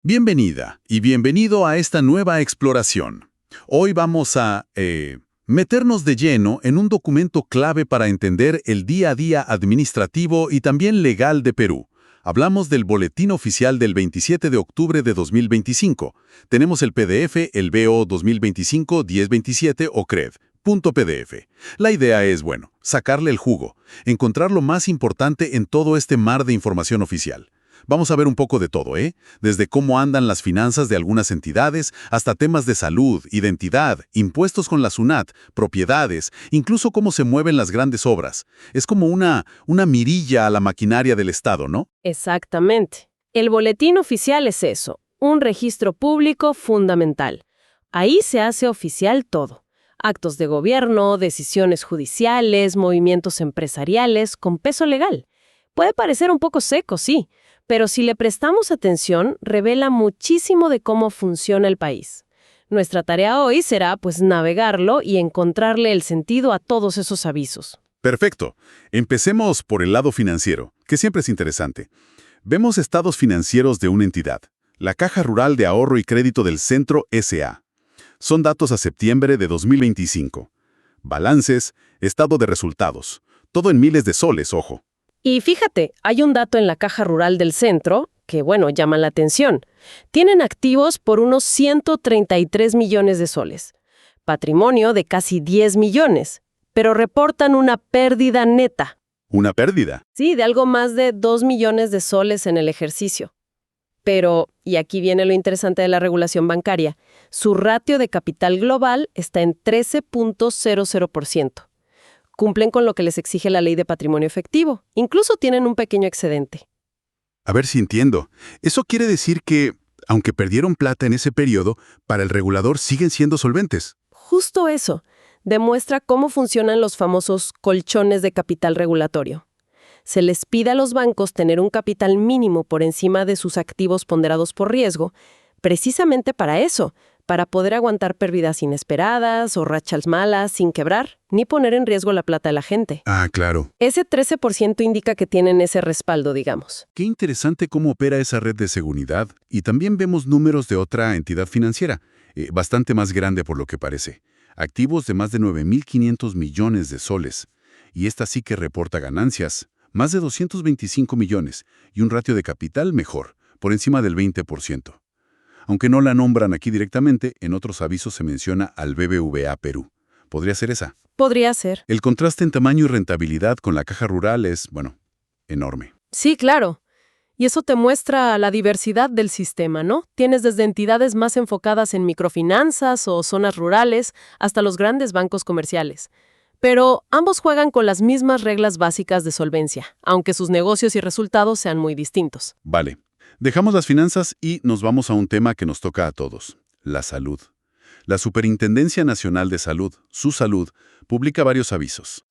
Bienvenida y bienvenido a esta nueva exploración. Hoy vamos a meternos de lleno en un documento clave para entender el día a día administrativo y también legal de Perú. Hablamos del Boletín Oficial del 27 de octubre de 2025. Tenemos el PDF, el BO 2025-1027 o CRED.pdf. La idea es, sacarle el jugo, encontrar lo más importante en todo este mar de información oficial. Vamos a ver un poco de todo, Desde cómo andan las finanzas de algunas entidades hasta temas de salud, identidad, impuestos con la SUNAT, propiedades, incluso cómo se mueven las grandes obras. Es como una mirilla a la maquinaria del Estado, ¿no? Exactamente. El boletín oficial es eso, un registro público fundamental. Ahí se hace oficial todo. Actos de gobierno, decisiones judiciales, movimientos empresariales con peso legal. Puede parecer un poco seco, sí, pero si le prestamos atención, revela muchísimo de cómo funciona el país. Nuestra tarea hoy será, navegarlo y encontrarle el sentido a todos esos avisos. Perfecto. Empecemos por el lado financiero, que siempre es interesante. Vemos estados financieros de una entidad, la Caja Rural de Ahorro y Crédito del Centro S.A. Son datos a septiembre de 2025. Balances, estado de resultados. Todo en miles de soles, ojo. Y fíjate, hay un dato en la Caja Rural del Centro que, llama la atención. Tienen activos por unos 133 millones de soles, patrimonio de casi 10 millones, pero reportan una pérdida neta. ¿Una pérdida? Sí, de algo más de 2 millones de soles en el ejercicio. Pero, y aquí viene lo interesante de la regulación bancaria, su ratio de capital global está en 13.00%. Cumplen con lo que les exige la ley de patrimonio efectivo. Incluso tienen un pequeño excedente. A ver si entiendo. Eso quiere decir que, aunque perdieron plata en ese periodo, para el regulador siguen siendo solventes. Justo eso. Demuestra cómo funcionan los famosos colchones de capital regulatorio. Se les pide a los bancos tener un capital mínimo por encima de sus activos ponderados por riesgo, precisamente para eso, para poder aguantar pérdidas inesperadas o rachas malas sin quebrar, ni poner en riesgo la plata de la gente. Ah, claro. Ese 13% indica que tienen ese respaldo, digamos. Qué interesante cómo opera esa red de seguridad. Y también vemos números de otra entidad financiera, bastante más grande por lo que parece. Activos de más de 9.500 millones de soles. Y esta sí que reporta ganancias, más de 225 millones, y un ratio de capital mejor, por encima del 20%. Aunque no la nombran aquí directamente, en otros avisos se menciona al BBVA Perú. ¿Podría ser esa? Podría ser. El contraste en tamaño y rentabilidad con la Caja Rural es, enorme. Sí, claro. Y eso te muestra la diversidad del sistema, ¿no? Tienes desde entidades más enfocadas en microfinanzas o zonas rurales hasta los grandes bancos comerciales. Pero ambos juegan con las mismas reglas básicas de solvencia, aunque sus negocios y resultados sean muy distintos. Vale. Dejamos las finanzas y nos vamos a un tema que nos toca a todos, la salud. La Superintendencia Nacional de Salud, su salud, publica varios avisos.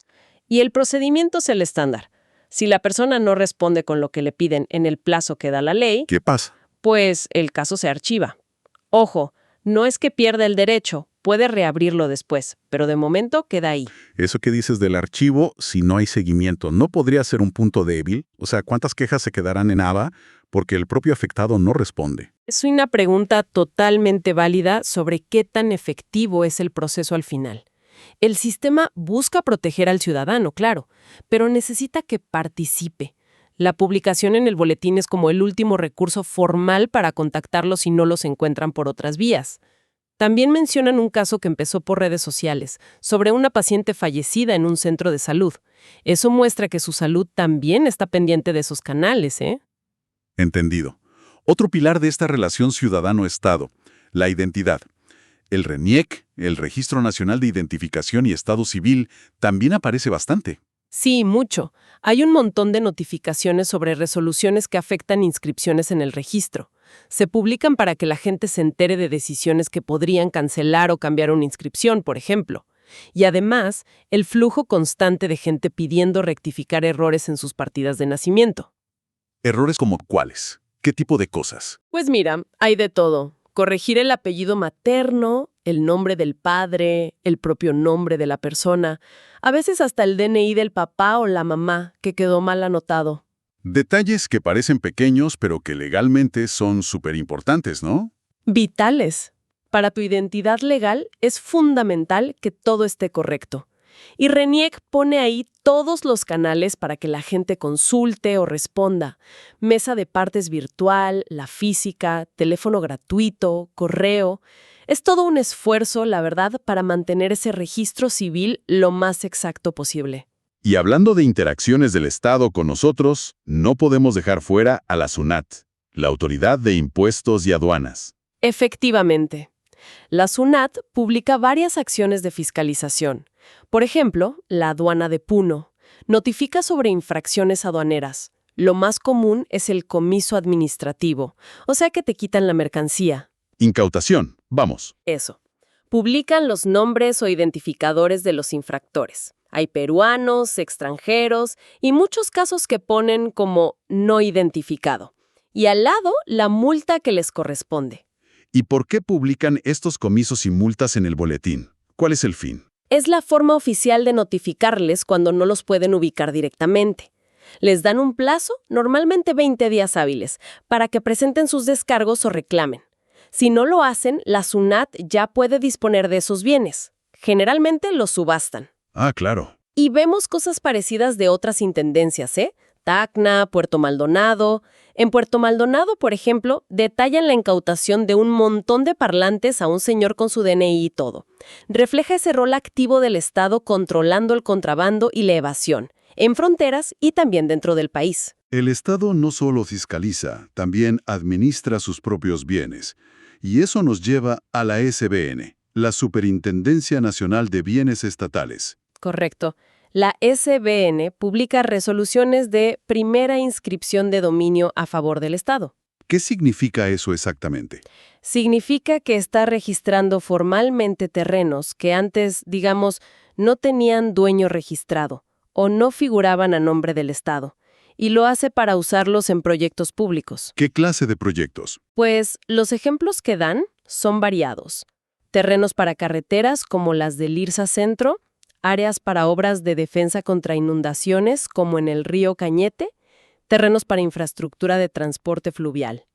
Y el procedimiento es el estándar. Si la persona no responde con lo que le piden en el plazo que da la ley, ¿Qué pasa? pues el caso se archiva. Ojo, no es que pierda el derecho, puede reabrirlo después, pero de momento queda ahí. Eso que dices del archivo, si no hay seguimiento, ¿no podría ser un punto débil? O sea, ¿cuántas quejas se quedarán en ABA porque el propio afectado no responde? Es una pregunta totalmente válida sobre qué tan efectivo es el proceso al final. El sistema busca proteger al ciudadano, claro, pero necesita que participe. La publicación en el boletín es como el último recurso formal para contactarlos si no los encuentran por otras vías. También mencionan un caso que empezó por redes sociales, sobre una paciente fallecida en un centro de salud. Eso muestra que su salud también está pendiente de esos canales, ¿eh? Entendido. Otro pilar de esta relación ciudadano-Estado, la identidad. El RENIEC, el Registro Nacional de Identificación y Estado Civil, también aparece bastante. Sí, mucho. Hay un montón de notificaciones sobre resoluciones que afectan inscripciones en el registro. Se publican para que la gente se entere de decisiones que podrían cancelar o cambiar una inscripción, por ejemplo. Y además, el flujo constante de gente pidiendo rectificar errores en sus partidas de nacimiento. ¿Errores como cuáles? ¿Qué tipo de cosas? Pues mira, hay de todo. Corregir el apellido materno, el nombre del padre, el propio nombre de la persona, a veces hasta el DNI del papá o la mamá que quedó mal anotado. Detalles que parecen pequeños, pero que legalmente son súper importantes, ¿no? Vitales. Para tu identidad legal es fundamental que todo esté correcto. Y RENIEC pone ahí todos los canales para que la gente consulte o responda. Mesa de partes virtual, la física, teléfono gratuito, correo. Es todo un esfuerzo, la verdad, para mantener ese registro civil lo más exacto posible. Y hablando de interacciones del Estado con nosotros, no podemos dejar fuera a la SUNAT, la Autoridad de Impuestos y Aduanas. Efectivamente. La SUNAT publica varias acciones de fiscalización. Por ejemplo, la aduana de Puno notifica sobre infracciones aduaneras. Lo más común es el comiso administrativo, o sea que te quitan la mercancía. Incautación, vamos. Eso. Publican los nombres o identificadores de los infractores. Hay peruanos, extranjeros y muchos casos que ponen como no identificado. Y al lado, la multa que les corresponde. ¿Y por qué publican estos comisos y multas en el boletín? ¿Cuál es el fin? Es la forma oficial de notificarles cuando no los pueden ubicar directamente. Les dan un plazo, normalmente 20 días hábiles, para que presenten sus descargos o reclamen. Si no lo hacen, la SUNAT ya puede disponer de esos bienes. Generalmente los subastan. Ah, claro. Y vemos cosas parecidas de otras intendencias, ¿eh? Tacna, Puerto Maldonado. En Puerto Maldonado, por ejemplo, detallan la incautación de un montón de parlantes a un señor con su DNI y todo. Refleja ese rol activo del Estado controlando el contrabando y la evasión, en fronteras y también dentro del país. El Estado no solo fiscaliza, también administra sus propios bienes. Y eso nos lleva a la SBN, la Superintendencia Nacional de Bienes Estatales. Correcto. La SBN publica resoluciones de primera inscripción de dominio a favor del Estado. ¿Qué significa eso exactamente? Significa que está registrando formalmente terrenos que antes, digamos, no tenían dueño registrado o no figuraban a nombre del Estado, y lo hace para usarlos en proyectos públicos. ¿Qué clase de proyectos? Pues los ejemplos que dan son variados. Terrenos para carreteras como las del IRSA Centro, áreas para obras de defensa contra inundaciones como en el río Cañete, terrenos para infraestructura de transporte fluvial.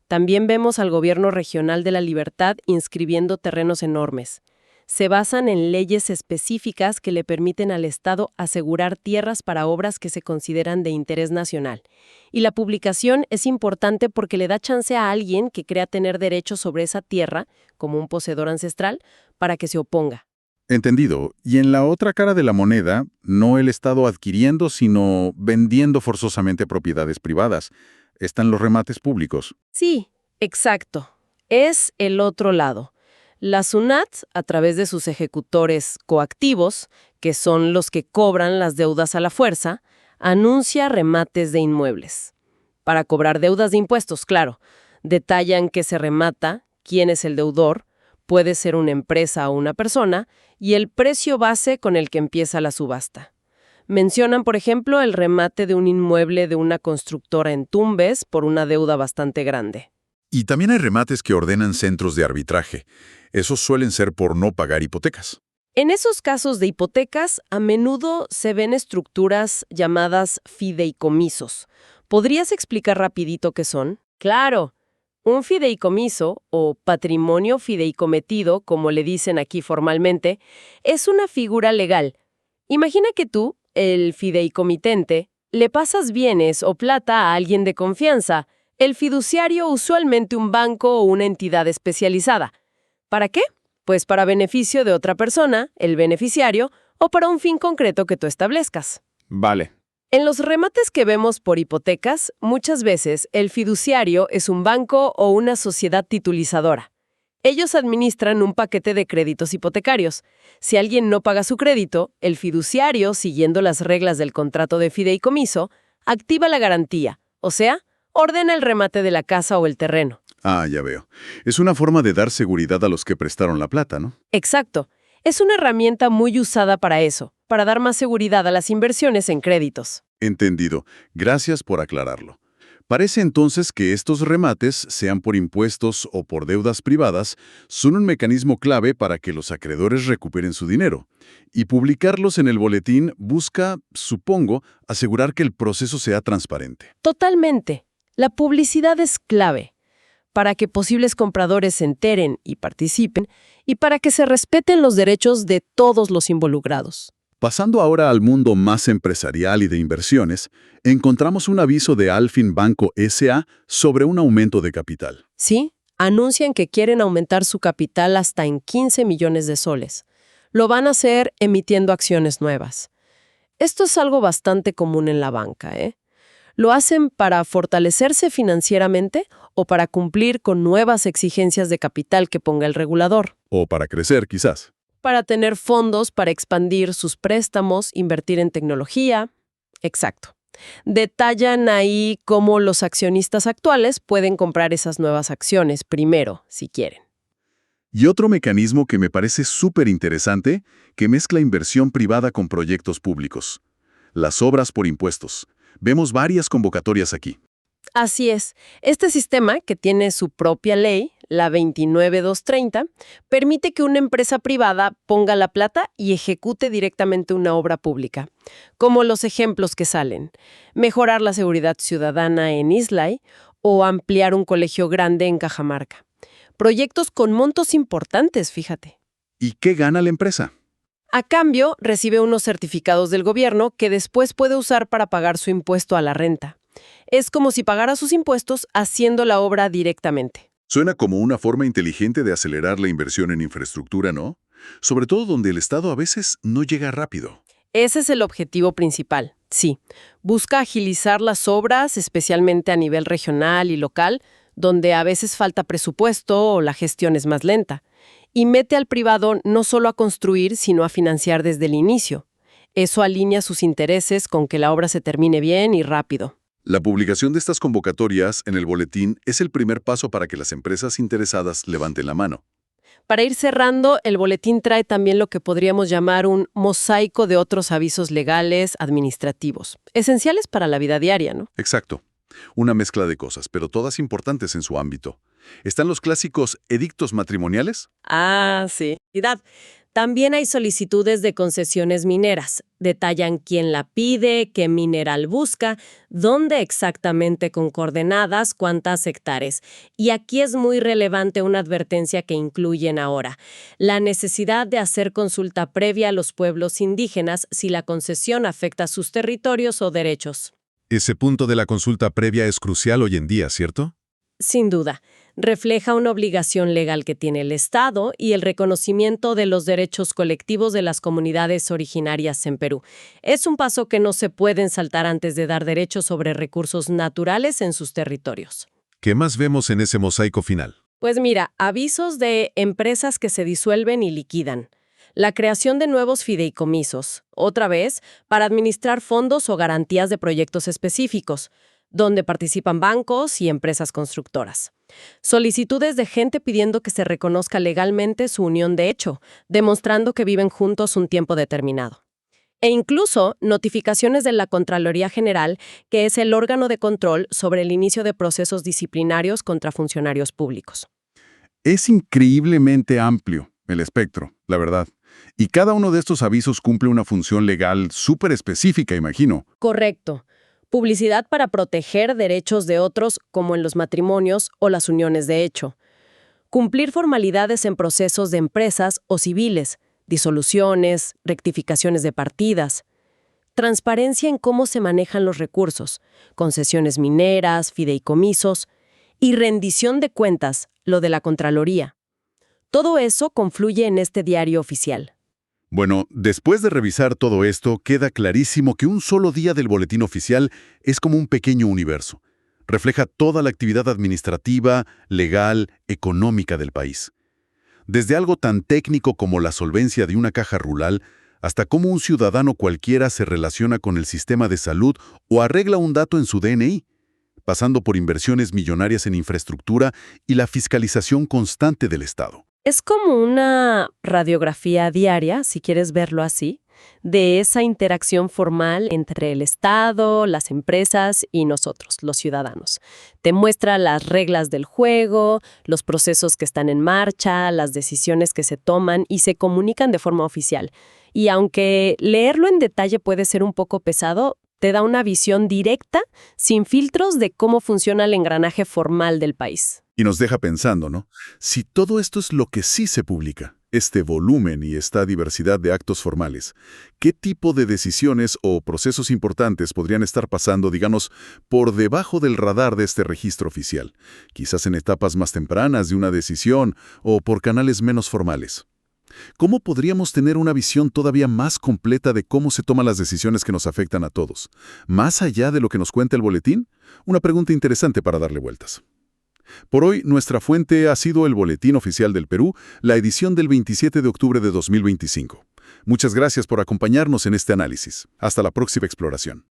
También vemos al Gobierno Regional de la Libertad inscribiendo terrenos enormes. Se basan en leyes específicas que le permiten al Estado asegurar tierras para obras que se consideran de interés nacional. Y la publicación es importante porque le da chance a alguien que crea tener derecho sobre esa tierra, como un poseedor ancestral, para que se oponga. Entendido. Y en la otra cara de la moneda, no el Estado adquiriendo, sino vendiendo forzosamente propiedades privadas. Están los remates públicos. Sí, exacto. Es el otro lado. La SUNAT, a través de sus ejecutores coactivos, que son los que cobran las deudas a la fuerza, anuncia remates de inmuebles. Para cobrar deudas de impuestos, claro. Detallan qué se remata, quién es el deudor, puede ser una empresa o una persona, y el precio base con el que empieza la subasta. Mencionan, por ejemplo, el remate de un inmueble de una constructora en Tumbes por una deuda bastante grande. Y también hay remates que ordenan centros de arbitraje. Esos suelen ser por no pagar hipotecas. En esos casos de hipotecas, a menudo se ven estructuras llamadas fideicomisos. ¿Podrías explicar rapidito qué son? Claro. Un fideicomiso, o patrimonio fideicometido, como le dicen aquí formalmente, es una figura legal. Imagina que tú, el fideicomitente, le pasas bienes o plata a alguien de confianza, el fiduciario usualmente un banco o una entidad especializada. ¿Para qué? Pues para beneficio de otra persona, el beneficiario, o para un fin concreto que tú establezcas. Vale. En los remates que vemos por hipotecas, muchas veces el fiduciario es un banco o una sociedad titulizadora. Ellos administran un paquete de créditos hipotecarios. Si alguien no paga su crédito, el fiduciario, siguiendo las reglas del contrato de fideicomiso, activa la garantía, o sea, ordena el remate de la casa o el terreno. Ah, ya veo. Es una forma de dar seguridad a los que prestaron la plata, ¿no? Exacto. Es una herramienta muy usada para eso, para dar más seguridad a las inversiones en créditos. Entendido. Gracias por aclararlo. Parece entonces que estos remates, sean por impuestos o por deudas privadas, son un mecanismo clave para que los acreedores recuperen su dinero. Y publicarlos en el boletín busca, supongo, asegurar que el proceso sea transparente. Totalmente. La publicidad es clave para que posibles compradores se enteren y participen, y para que se respeten los derechos de todos los involucrados. Pasando ahora al mundo más empresarial y de inversiones, encontramos un aviso de Alfin Banco S.A. sobre un aumento de capital. Sí, anuncian que quieren aumentar su capital hasta en 15 millones de soles. Lo van a hacer emitiendo acciones nuevas. Esto es algo bastante común en la banca, ¿eh? ¿Lo hacen para fortalecerse financieramente o para cumplir con nuevas exigencias de capital que ponga el regulador? O para crecer, quizás. Para tener fondos para expandir sus préstamos, invertir en tecnología. Exacto. Detallan ahí cómo los accionistas actuales pueden comprar esas nuevas acciones primero, si quieren. Y otro mecanismo que me parece súper interesante, que mezcla inversión privada con proyectos públicos. Las obras por impuestos. Vemos varias convocatorias aquí. Así es. Este sistema, que tiene su propia ley, la 29230, permite que una empresa privada ponga la plata y ejecute directamente una obra pública, como los ejemplos que salen: mejorar la seguridad ciudadana en Islay o ampliar un colegio grande en Cajamarca. Proyectos con montos importantes, fíjate. ¿Y qué gana la empresa? A cambio, recibe unos certificados del gobierno que después puede usar para pagar su impuesto a la renta. Es como si pagara sus impuestos haciendo la obra directamente. Suena como una forma inteligente de acelerar la inversión en infraestructura, ¿no? Sobre todo donde el Estado a veces no llega rápido. Ese es el objetivo principal, sí. Busca agilizar las obras, especialmente a nivel regional y local, donde a veces falta presupuesto o la gestión es más lenta. Y mete al privado no solo a construir, sino a financiar desde el inicio. Eso alinea sus intereses con que la obra se termine bien y rápido. La publicación de estas convocatorias en el boletín es el primer paso para que las empresas interesadas levanten la mano. Para ir cerrando, el boletín trae también lo que podríamos llamar un mosaico de otros avisos legales, administrativos, esenciales para la vida diaria, ¿no? Exacto. Una mezcla de cosas, pero todas importantes en su ámbito. Están los clásicos edictos matrimoniales. Ah, sí. También hay solicitudes de concesiones mineras. Detallan quién la pide, qué mineral busca, dónde exactamente con coordenadas, cuántas hectáreas. Y aquí es muy relevante una advertencia que incluyen ahora: la necesidad de hacer consulta previa a los pueblos indígenas si la concesión afecta sus territorios o derechos. Ese punto de la consulta previa es crucial hoy en día, ¿cierto? Sin duda, refleja una obligación legal que tiene el Estado y el reconocimiento de los derechos colectivos de las comunidades originarias en Perú. Es un paso que no se pueden saltar antes de dar derechos sobre recursos naturales en sus territorios. ¿Qué más vemos en ese mosaico final? Pues mira, avisos de empresas que se disuelven y liquidan. La creación de nuevos fideicomisos, otra vez, para administrar fondos o garantías de proyectos específicos, donde participan bancos y empresas constructoras. Solicitudes de gente pidiendo que se reconozca legalmente su unión de hecho, demostrando que viven juntos un tiempo determinado. E incluso notificaciones de la Contraloría General, que es el órgano de control sobre el inicio de procesos disciplinarios contra funcionarios públicos. Es increíblemente amplio el espectro, la verdad. Y cada uno de estos avisos cumple una función legal súper específica, imagino. Correcto. Publicidad para proteger derechos de otros, como en los matrimonios o las uniones de hecho. Cumplir formalidades en procesos de empresas o civiles, disoluciones, rectificaciones de partidas. Transparencia en cómo se manejan los recursos, concesiones mineras, fideicomisos, y rendición de cuentas, lo de la Contraloría. Todo eso confluye en este diario oficial. Bueno, después de revisar todo esto, queda clarísimo que un solo día del boletín oficial es como un pequeño universo. Refleja toda la actividad administrativa, legal, económica del país. Desde algo tan técnico como la solvencia de una caja rural, hasta cómo un ciudadano cualquiera se relaciona con el sistema de salud o arregla un dato en su DNI, pasando por inversiones millonarias en infraestructura y la fiscalización constante del Estado. Es como una radiografía diaria, si quieres verlo así, de esa interacción formal entre el Estado, las empresas y nosotros, los ciudadanos. Te muestra las reglas del juego, los procesos que están en marcha, las decisiones que se toman y se comunican de forma oficial. Y aunque leerlo en detalle puede ser un poco pesado, te da una visión directa, sin filtros, de cómo funciona el engranaje formal del país. Y nos deja pensando, ¿no? Si todo esto es lo que sí se publica, este volumen y esta diversidad de actos formales, ¿qué tipo de decisiones o procesos importantes podrían estar pasando, digamos, por debajo del radar de este registro oficial? Quizás en etapas más tempranas de una decisión o por canales menos formales. ¿Cómo podríamos tener una visión todavía más completa de cómo se toman las decisiones que nos afectan a todos? ¿Más allá de lo que nos cuenta el boletín? Una pregunta interesante para darle vueltas. Por hoy, nuestra fuente ha sido el Boletín Oficial del Perú, la edición del 27 de octubre de 2025. Muchas gracias por acompañarnos en este análisis. Hasta la próxima exploración.